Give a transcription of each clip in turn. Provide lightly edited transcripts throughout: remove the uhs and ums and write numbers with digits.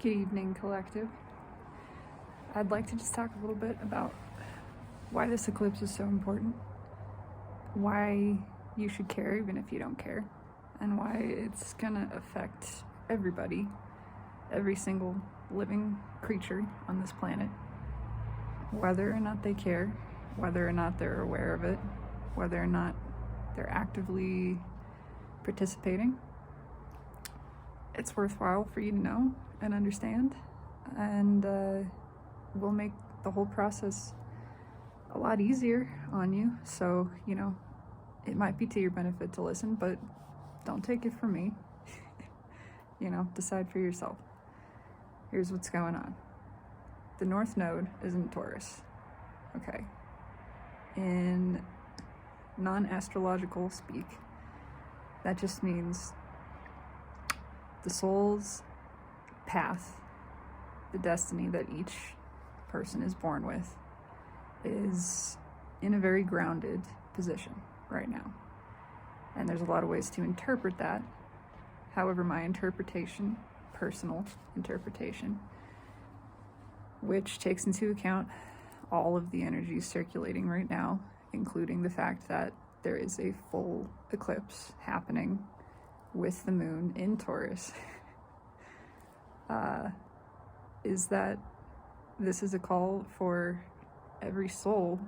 Good evening, collective. I'd like to just talk a little bit about why this eclipse is so important, why you should care even if you don't care, and why it's gonna affect everybody, every single living creature on this planet, whether or not they care, whether or not they're aware of it, whether or not they're actively participating. It's worthwhile for you to know and understand, and will make the whole process a lot easier on you. So, it might be to your benefit to listen, but don't take it from me. Decide for yourself. Here's what's going on. The North Node is in Taurus, okay? In non-astrological speak, that just means the soul's path, the destiny that each person is born with, is in a very grounded position right now. And there's a lot of ways to interpret that. However, my interpretation, personal interpretation, which takes into account all of the energies circulating right now, including the fact that there is a full eclipse happening with the moon in Taurus, is that this is a call for every soul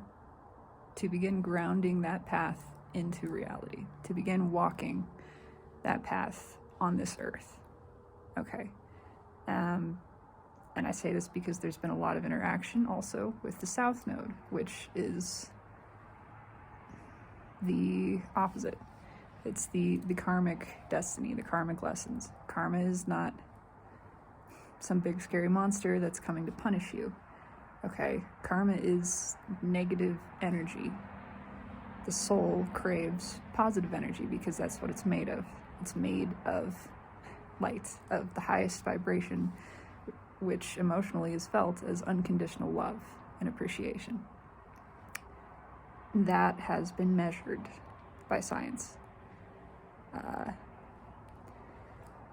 to begin grounding that path into reality, to begin walking that path on this earth. Okay. And I say this because there's been a lot of interaction also with the South Node, which is the opposite. It's the karmic destiny, the karmic lessons. Karma is not some big scary monster that's coming to punish you. Okay? Karma is negative energy. The soul craves positive energy because that's what it's made of. It's made of light, of the highest vibration, which emotionally is felt as unconditional love and appreciation. That has been measured by science.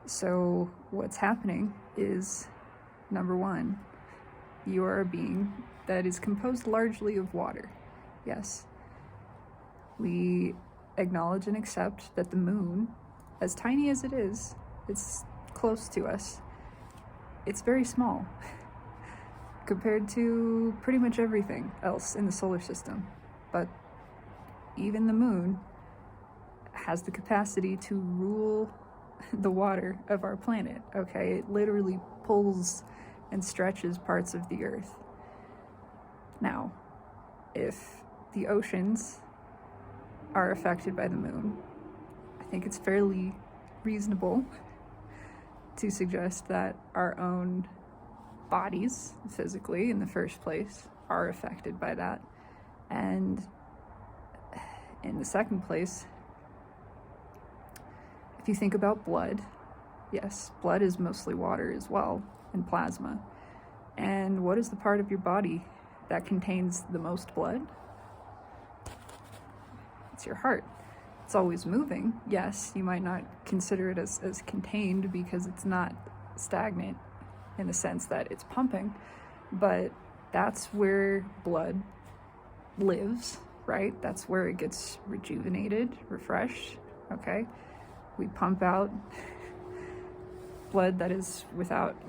So what's happening is, number one, you are a being that is composed largely of water. Yes. We acknowledge and accept that the moon, as tiny as it is, it's close to us. It's very small compared to pretty much everything else in the solar system. But even the moon has the capacity to rule the water of our planet, okay? It literally pulls and stretches parts of the earth. Now, if the oceans are affected by the moon, I think it's fairly reasonable to suggest that our own bodies, physically in the first place, are affected by that. And in the second place, if you think about blood, yes, blood is mostly water as well, and plasma. And what is the part of your body that contains the most blood? It's your heart. It's always moving. Yes, you might not consider it as contained because it's not stagnant in the sense that it's pumping, but that's where blood lives, right? That's where it gets rejuvenated, refreshed, okay? We pump out blood that is without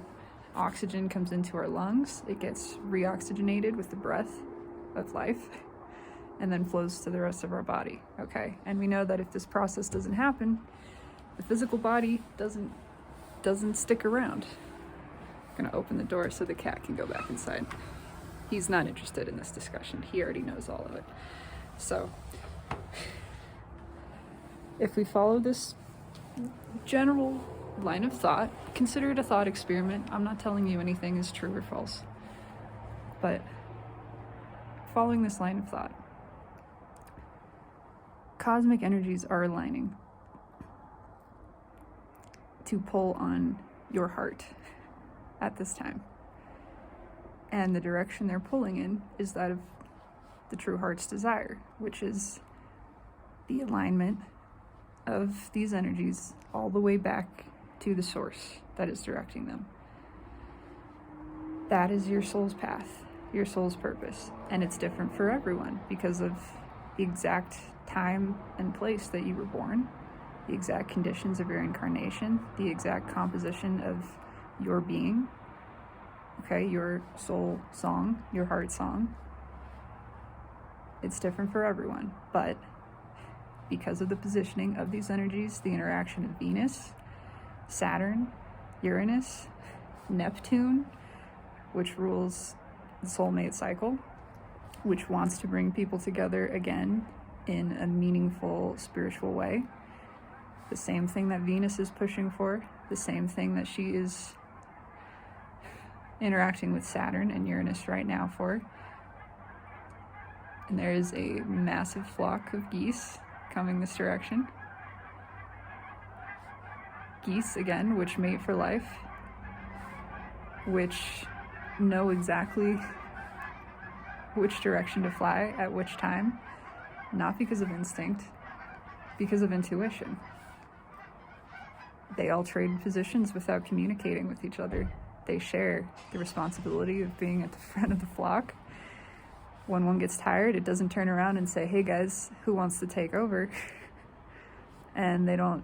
oxygen, comes into our lungs. It gets reoxygenated with the breath of life and then flows to the rest of our body, okay? And we know that if this process doesn't happen, the physical body doesn't stick around. I'm gonna open the door so the cat can go back inside. He's not interested in this discussion. He already knows all of it. So, if we follow this general line of thought, consider it a thought experiment. I'm not telling you anything is true or false. But following this line of thought, cosmic energies are aligning to pull on your heart at this time. And the direction they're pulling in is that of the true heart's desire, which is the alignment of these energies all the way back to the source that is directing them. That is your soul's path, your soul's purpose. And it's different for everyone because of the exact time and place that you were born, the exact conditions of your incarnation, the exact composition of your being, okay, your soul song, your heart song. It's different for everyone, but because of the positioning of these energies, the interaction of Venus, Saturn, Uranus, Neptune, which rules the soulmate cycle, which wants to bring people together again in a meaningful spiritual way. The same thing that Venus is pushing for, the same thing that she is interacting with Saturn and Uranus right now for. And there is a massive flock of geese coming this direction. Geese, again, which mate for life, which know exactly which direction to fly at which time, not because of instinct, because of intuition. They all trade positions without communicating with each other. They share the responsibility of being at the front of the flock. When one gets tired, it doesn't turn around and say, hey guys, who wants to take over? And they don't,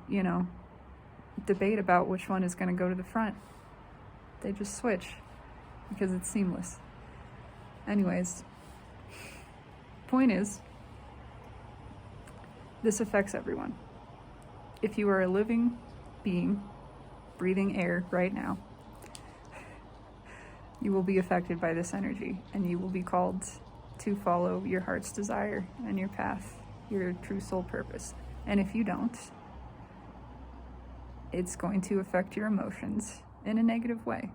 debate about which one is going to go to the front. They just switch because it's seamless. Anyways, point is, this affects everyone. If you are a living being, breathing air right now, you will be affected by this energy, and you will be called to follow your heart's desire and your path, your true soul purpose. And if you don't, it's going to affect your emotions in a negative way.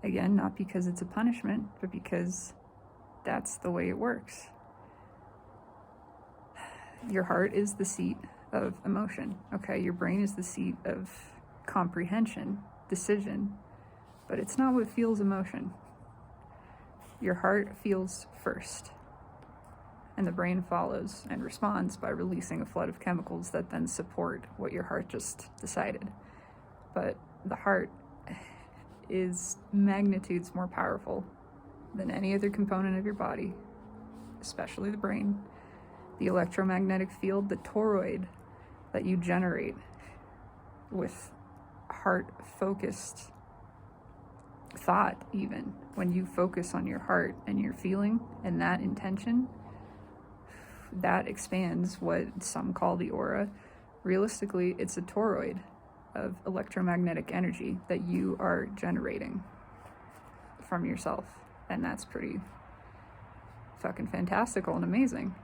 Again, not because it's a punishment, but because that's the way it works. Your heart is the seat of emotion, okay? Your brain is the seat of comprehension, decision, but it's not what feels emotion. Your heart feels first, and the brain follows and responds by releasing a flood of chemicals that then support what your heart just decided. But the heart is magnitudes more powerful than any other component of your body, especially the brain. The electromagnetic field, the toroid that you generate with heart-focused thought, even when you focus on your heart and your feeling and that intention, that expands what some call the aura. Realistically, it's a toroid of electromagnetic energy that you are generating from yourself, and that's pretty fucking fantastical and amazing.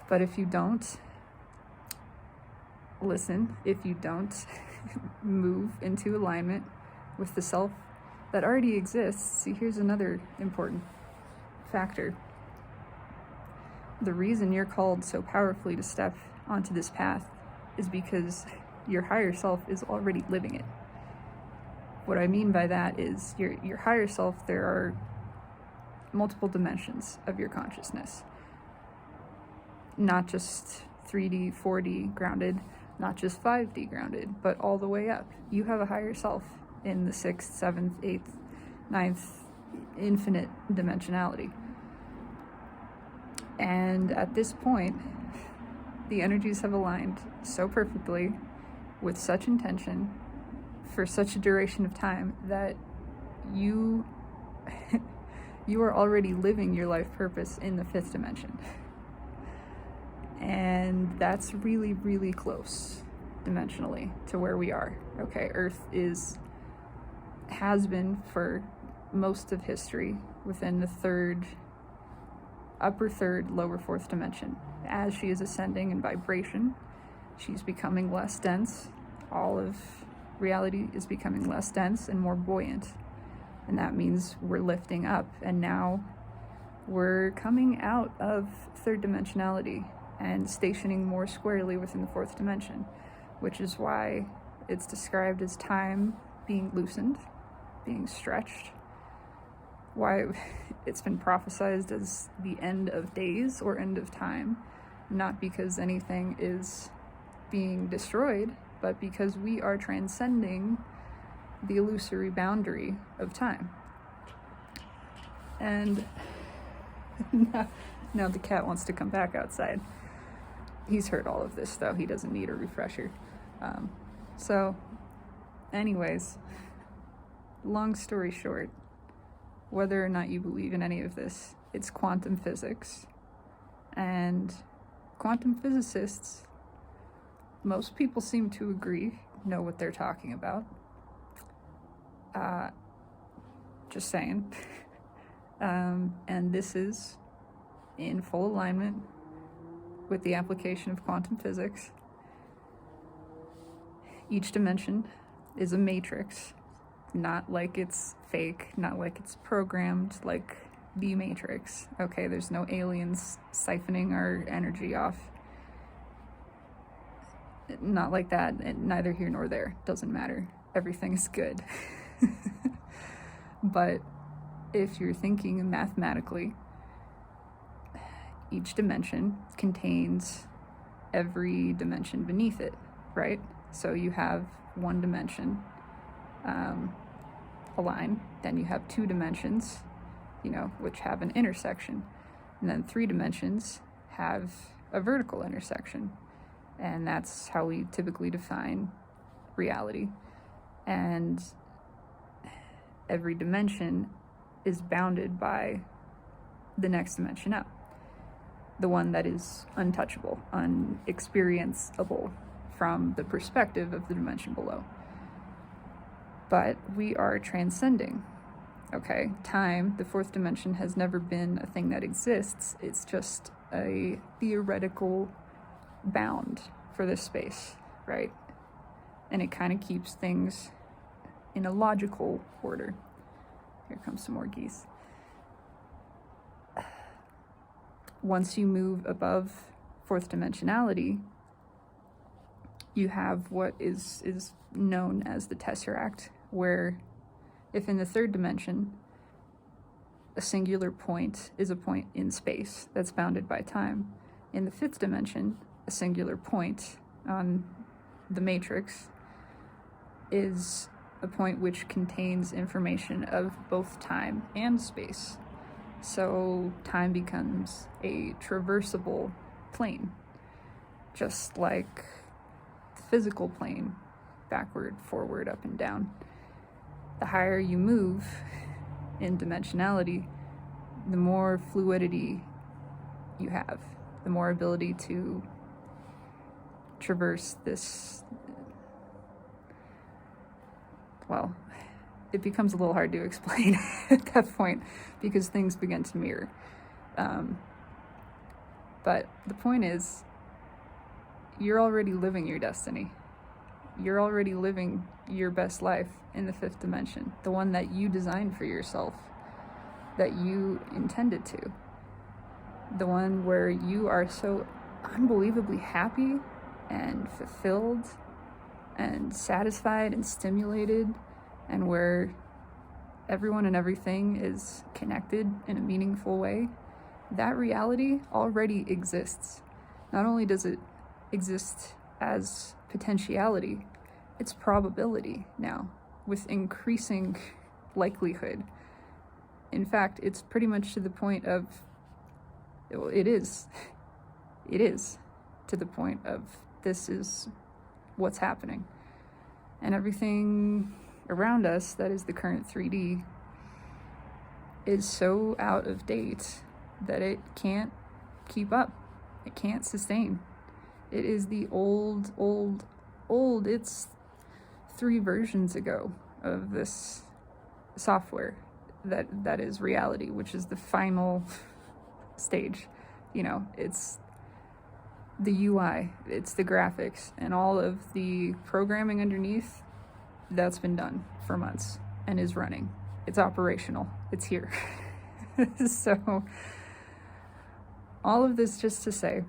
But if you don't listen, if you don't move into alignment with the self that already exists, see, here's another important factor. The reason you're called so powerfully to step onto this path is because your higher self is already living it. What I mean by that is your higher self, there are multiple dimensions of your consciousness. Not just 3D, 4D grounded, not just 5D grounded, but all the way up. You have a higher self in the 6th, 7th, 8th, 9th, infinite dimensionality. And at this point, the energies have aligned so perfectly with such intention for such a duration of time that you are already living your life purpose in the 5th dimension. And that's really, really close dimensionally to where we are. Okay, Earth has been for most of history within the upper third, lower 4th dimension. As she is ascending in vibration, she's becoming less dense. All of reality is becoming less dense and more buoyant. And that means we're lifting up, and now we're coming out of 3rd dimensionality and stationing more squarely within the 4th dimension, which is why it's described as time being loosened, being stretched, why it's been prophesized as the end of days or end of time, not because anything is being destroyed, but because we are transcending the illusory boundary of time. And now the cat wants to come back outside. He's heard all of this, though. He doesn't need a refresher. So, anyways, long story short, whether or not you believe in any of this, it's quantum physics. And quantum physicists, most people seem to agree, know what they're talking about. Just saying. And this is in full alignment with the application of quantum physics. Each dimension is a matrix, not like it's fake, not like it's programmed like the Matrix. Okay, there's no aliens siphoning our energy off. Not like that, and neither here nor there. Doesn't matter. Everything is good. But if you're thinking mathematically, each dimension contains every dimension beneath it, right? So you have one dimension, a line, then you have two dimensions, which have an intersection, and then three dimensions have a vertical intersection, and that's how we typically define reality. And every dimension is bounded by the next dimension up, the one that is untouchable, unexperienceable from the perspective of the dimension below. But we are transcending, okay? Time, the fourth dimension, has never been a thing that exists. It's just a theoretical bound for this space, right? And it kind of keeps things in a logical order. Here comes some more geese. Once you move above fourth dimensionality, you have what is known as the tesseract, where if in the third dimension, a singular point is a point in space that's bounded by time, in the fifth dimension, a singular point on the matrix is a point which contains information of both time and space. So time becomes a traversable plane, just like the physical plane, backward, forward, up and down. The higher you move in dimensionality, the more fluidity you have, the more ability to traverse this. Well, it becomes a little hard to explain at that point because things begin to mirror. But the point is, you're already living your destiny. You're already living your best life in the fifth dimension, the one that you designed for yourself, that you intended to, the one where you are so unbelievably happy and fulfilled and satisfied and stimulated, and where everyone and everything is connected in a meaningful way. That reality already exists. Not only does it exist as potentiality, it's probability now, with increasing likelihood. In fact, it's pretty much to the point of, it is to the point of, this is what's happening. And everything around us that is the current 3D is so out of date that it can't keep up. It can't sustain. It is the old, it's 3 versions ago of this software that is reality, which is the final stage. It's the UI, it's the graphics, and all of the programming underneath. That's been done for months and is running. It's operational. It's here. So all of this just to say,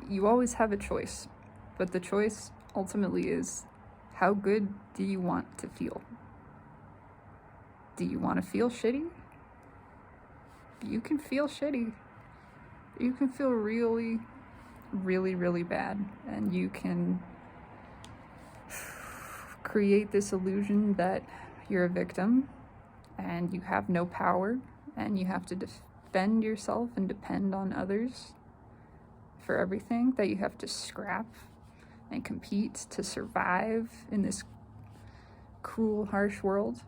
you always have a choice, but the choice ultimately is, how good do you want to feel? Do you want to feel shitty? You can feel shitty. You can feel really, really, really bad, and you can create this illusion that you're a victim and you have no power and you have to defend yourself and depend on others for everything, that you have to scrap and compete to survive in this cruel, harsh world.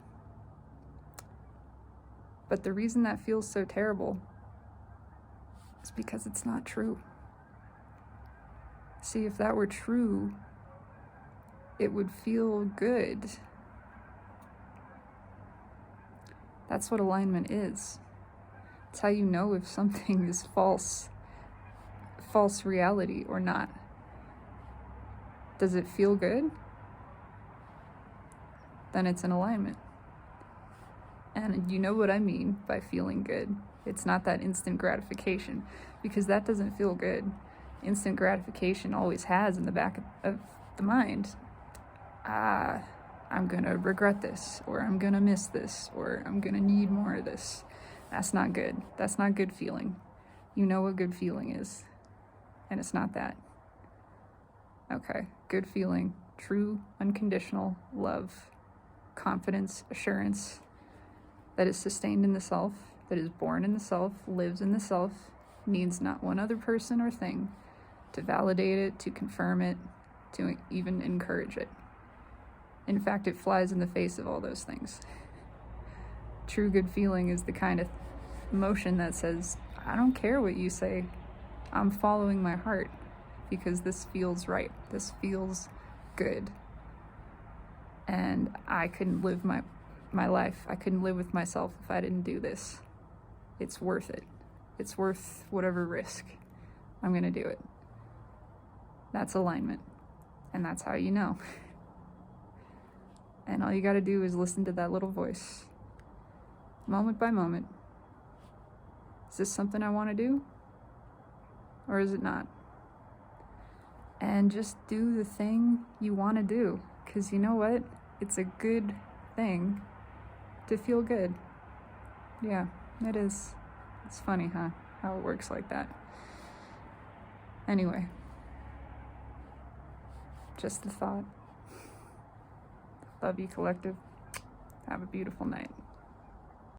But the reason that feels so terrible is because it's not true. See, if that were true, it would feel good. That's what alignment is. It's how you know if something is false reality or not. Does it feel good? Then it's in alignment. And you know what I mean by feeling good. It's not that instant gratification, because that doesn't feel good. Instant gratification always has in the back of the mind, I'm gonna regret this, or I'm gonna miss this, or I'm gonna need more of this. That's not good. That's not good feeling. You know what good feeling is, and it's not that. Okay, good feeling, true, unconditional love, confidence, assurance, that is sustained in the self, that is born in the self, lives in the self, needs not one other person or thing to validate it, to confirm it, to even encourage it. In fact, it flies in the face of all those things. True good feeling is the kind of emotion that says, I don't care what you say, I'm following my heart because this feels right, this feels good. And I couldn't live my life, I couldn't live with myself if I didn't do this. It's worth it. It's worth whatever risk. I'm gonna do it. That's alignment. And that's how you know. And all you gotta do is listen to that little voice, moment by moment. Is this something I wanna do? Or is it not? And just do the thing you wanna do. Because you know what? It's a good thing to feel good. Yeah, it is. It's funny, huh? How it works like that. Anyway, just a thought. Love you, collective. Have a beautiful night.